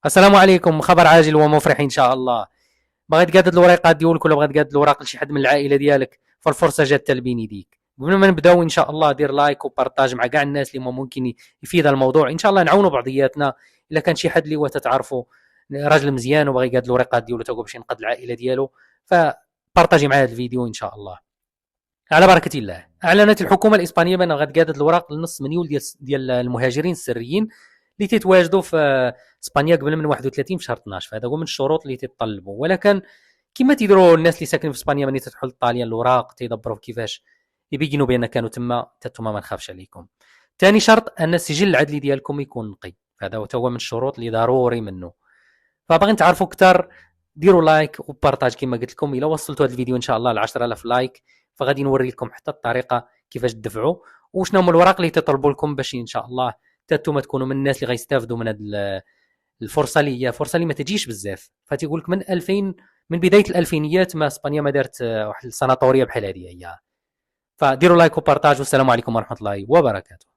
السلام عليكم. خبر عاجل ومفرح ان شاء الله. بغيت تقادد الوريقات ديالك ولا بغيت تقادد الوراق لشي حد من العائله ديالك، فالفرصه جات تلبين يديك. قبل ما نبداو ان شاء الله دير لايك وبارطاج مع كاع الناس اللي ممكن يفيد الموضوع، ان شاء الله نعاونوا بعضياتنا. الا كان شي حد اللي هو تتعرفوا راجل مزيان وبغى يقاد الوريقات ديالو تا باش ينقذ العائله ديالو، فبارطاجي مع هذا الفيديو ان شاء الله. على بركه الله. اعلنت الحكومه الاسبانيه بانها غتقادد الوراق لنص مليون ديال المهاجرين السريين اللي تيتواجدوا في اسبانيا قبل من 31 في شهر 12. فهذا هو من الشروط اللي تيطلبوا، ولكن كما تيديروا الناس اللي ساكنين في اسبانيا ملي تدخل للطاليان الاوراق تيدبروا كيفاش يبينوا بان كانوا تما، حتى نتوما ما نخافش عليكم. ثاني شرط ان السجل العدلي ديالكم يكون نقي، هذا هو من الشروط اللي ضروري منه. فباغي تعرفوا اكثر ديروا لايك وبارطاج كما قلت لكم. الا وصلتوا هذا الفيديو ان شاء الله ل 10000 لايك فغادي نوري لكم حتى الطريقه كيفاش تدفعوا وشنو هما الوراق اللي تطلبوا لكم باش ان شاء الله حتى نتوما تكونوا من الناس اللي غيستافدوا من هذه الفرصه اللي هي فرصه اللي ما تجيش بزاف. فتيقول لك من 2000، من بدايه الالفينيات ما اسبانيا ما دارت واحد السناتوريه بحال هذه هي. فديروا لايك وبارطاج، والسلام عليكم ورحمه الله وبركاته.